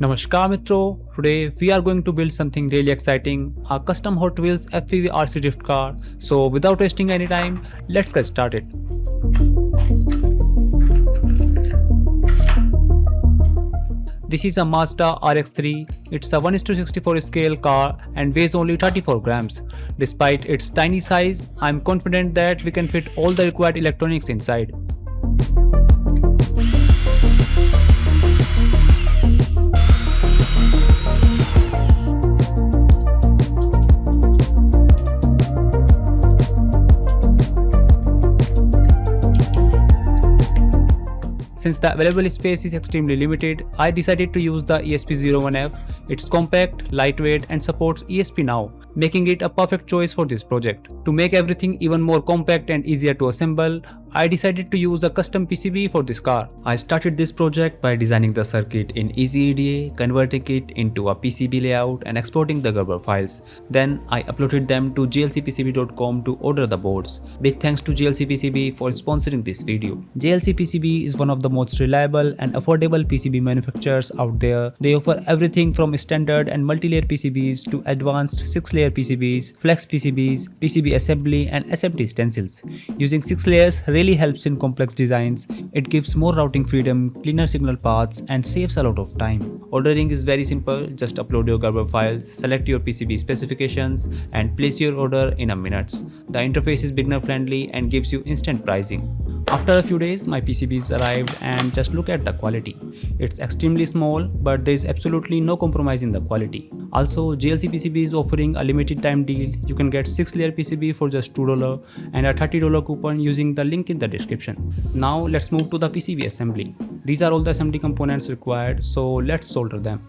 Namaskar Mitro, today we are going to build something really exciting, a custom Hot Wheels FPV RC drift car. So without wasting any time, let's get started. This is a Mazda RX-3. It's a 1:64 scale car and weighs only 34 grams. Despite its tiny size, I'm confident that we can fit all the required electronics inside. Since the available space is extremely limited, I decided to use the ESP-01F. It's compact, lightweight and supports ESP-NOW, making it a perfect choice for this project. To make everything even more compact and easier to assemble, I decided to use a custom PCB for this car. I started this project by designing the circuit in EasyEDA, converting it into a PCB layout and exporting the Gerber files. Then I uploaded them to JLCPCB.com to order the boards. Big thanks to JLCPCB for sponsoring this video. JLCPCB is one of the most reliable and affordable PCB manufacturers out there. They offer everything from standard and multi-layer PCBs to advanced 6-layer PCBs, flex PCBs, PCB assembly and SMT stencils. Using 6 layers really helps in complex designs. It gives more routing freedom, cleaner signal paths and saves a lot of time. Ordering is very simple. Just upload your Gerber files, select your PCB specifications and place your order in a minute. The interface is beginner friendly and gives you instant pricing. After a few days, my PCBs arrived and just look at the quality. It's extremely small, but there is absolutely no compromise in the quality. Also, JLCPCB is offering a limited time deal. You can get 6-layer PCB for just $2 and a $30 coupon using the link in the description. Now let's move to the PCB assembly. These are all the assembly components required, so let's solder them.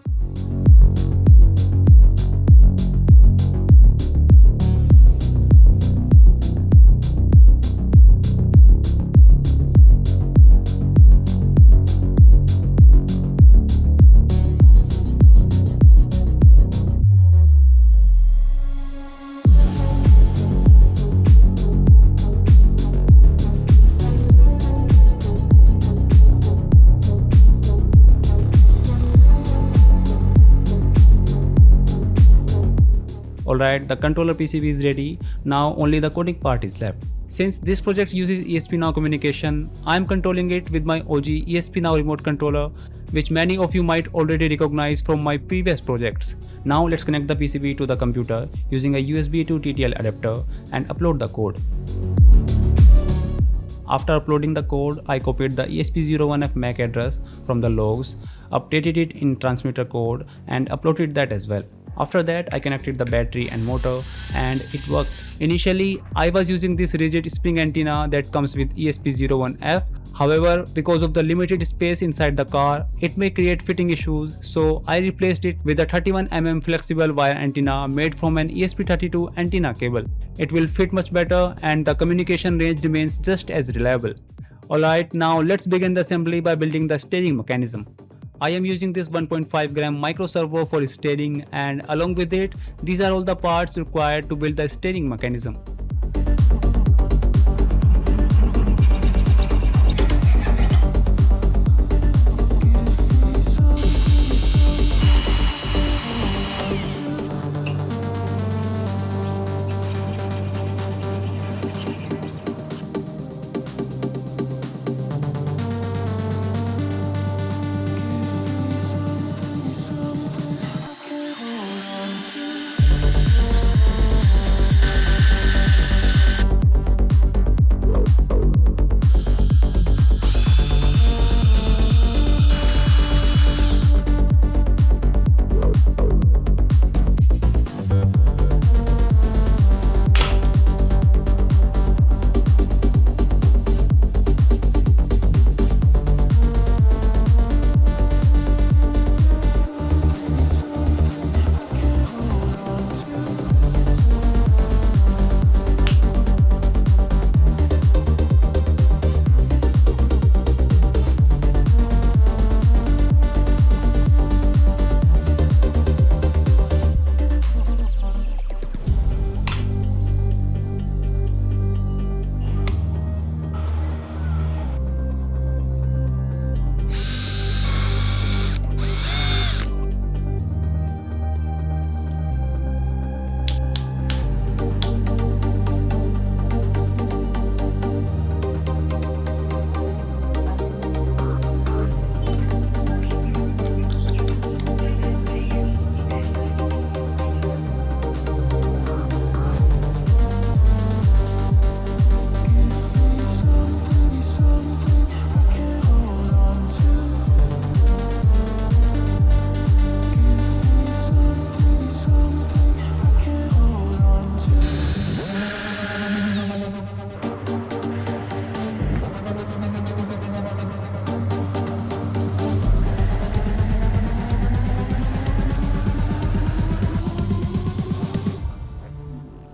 Alright, the controller PCB is ready. Now only the coding part is left. Since this project uses ESP-NOW communication, I am controlling it with my OG ESP-NOW remote controller, which many of you might already recognize from my previous projects. Now let's connect the PCB to the computer using a USB to TTL adapter and upload the code. After uploading the code, I copied the ESP-01F MAC address from the logs, updated it in transmitter code and uploaded that as well. After that, I connected the battery and motor and it worked. Initially, I was using this rigid spring antenna that comes with ESP-01F. However, because of the limited space inside the car, it may create fitting issues, so I replaced it with a 31mm flexible wire antenna made from an ESP32 antenna cable. It will fit much better and the communication range remains just as reliable. Alright, now let's begin the assembly by building the steering mechanism. I am using this 1.5 gram micro servo for steering, and along with it, these are all the parts required to build the steering mechanism.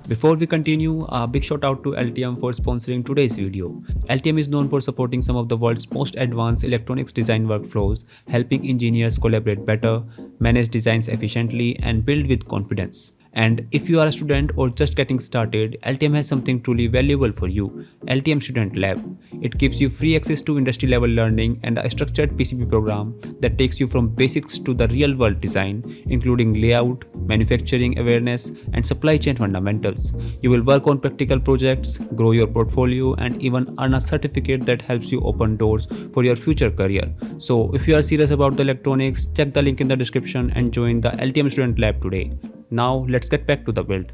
Before we continue, a big shout out to LTM for sponsoring today's video. LTM is known for supporting some of the world's most advanced electronics design workflows, helping engineers collaborate better, manage designs efficiently, and build with confidence. And if you are a student or just getting started, LTM has something truly valuable for you: LTM Student Lab. It gives you free access to industry level learning and a structured PCB program that takes you from basics to the real world design, including layout, manufacturing awareness, and supply chain fundamentals. You will work on practical projects, grow your portfolio, and even earn a certificate that helps you open doors for your future career. So, if you are serious about the electronics, check the link in the description and join the LTM Student Lab today. Now, let's get back to the build.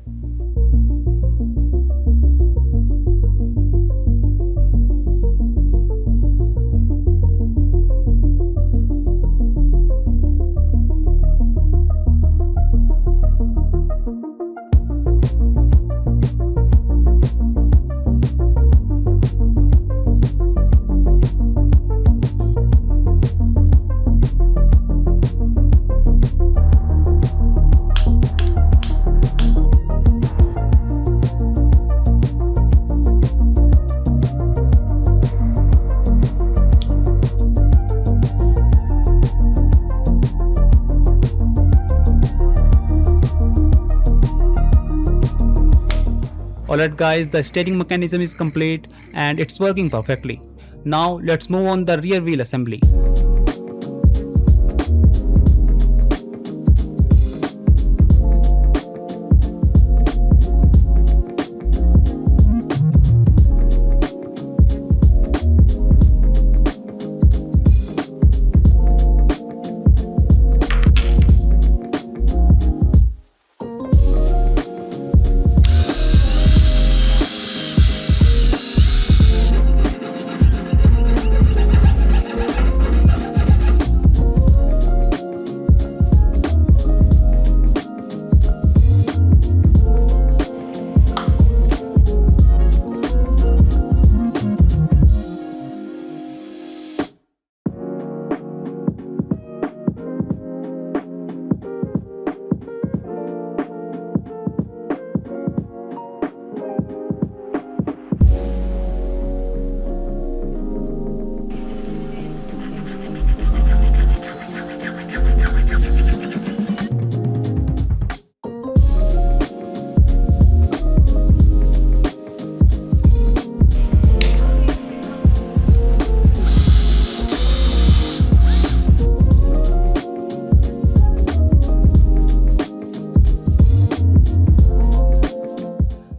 Alright guys, the steering mechanism is complete and it's working perfectly. Now let's move on the rear wheel assembly.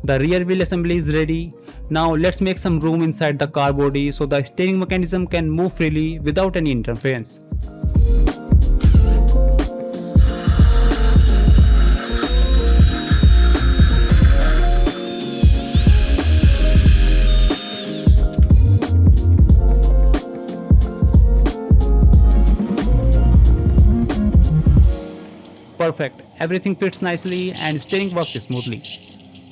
The rear wheel assembly is ready. Now let's make some room inside the car body so the steering mechanism can move freely without any interference. Perfect, everything fits nicely and steering works smoothly.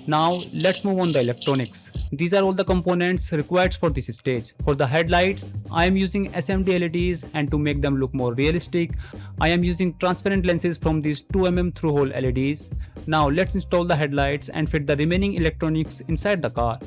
Now let's move on the electronics. These are all the components required for this stage. For the headlights, I am using SMD LEDs, and to make them look more realistic, I am using transparent lenses from these 2mm through-hole LEDs. Now let's install the headlights and fit the remaining electronics inside the car.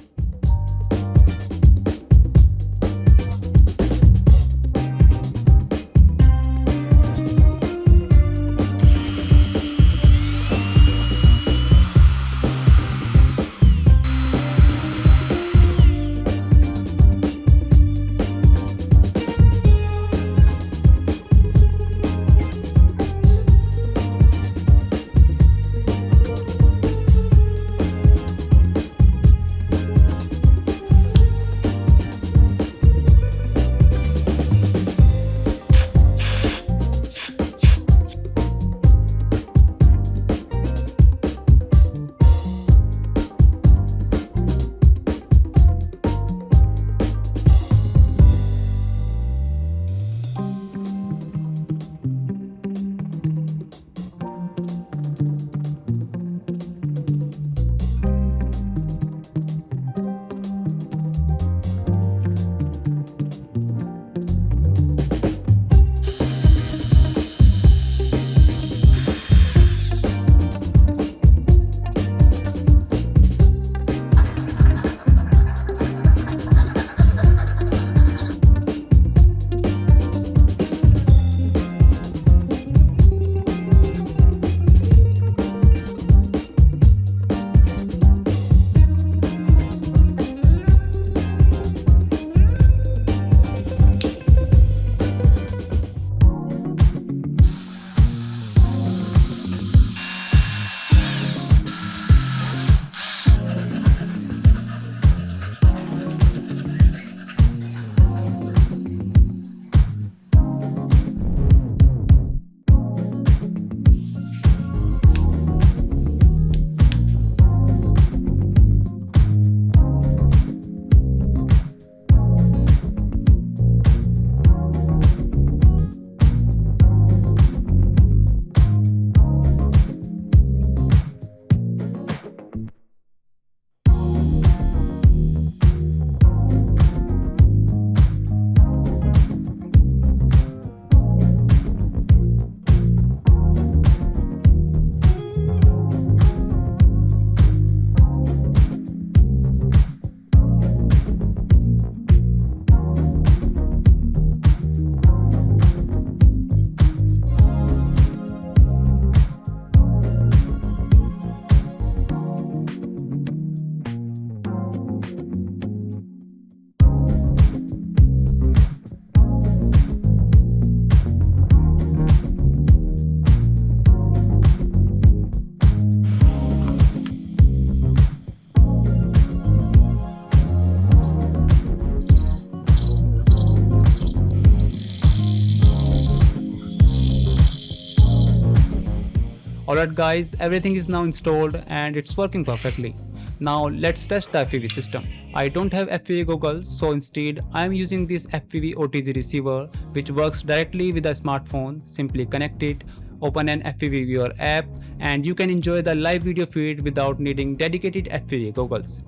Alright guys, everything is now installed and it's working perfectly. Now let's test the FPV system. I don't have FPV goggles, so instead I am using this FPV OTG receiver which works directly with a smartphone. Simply connect it, open an FPV viewer app, and you can enjoy the live video feed without needing dedicated FPV goggles.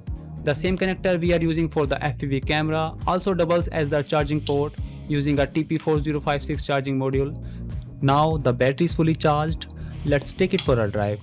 The same connector we are using for the FPV camera also doubles as the charging port using a TP4056 charging module. Now the battery is fully charged. Let's take it for a drive.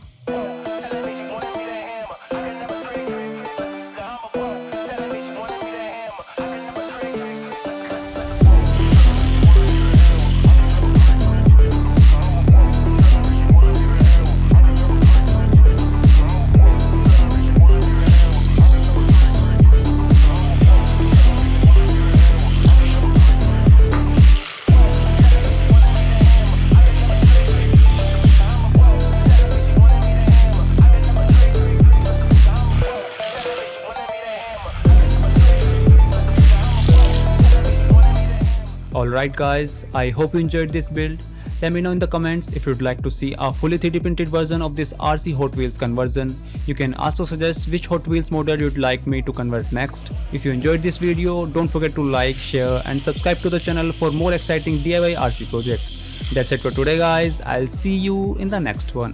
Alright guys, I hope you enjoyed this build. Let me know in the comments if you'd like to see a fully 3D printed version of this RC Hot Wheels conversion. You can also suggest which Hot Wheels model you'd like me to convert next. If you enjoyed this video, don't forget to like, share and subscribe to the channel for more exciting DIY RC projects. That's it for today guys, I'll see you in the next one.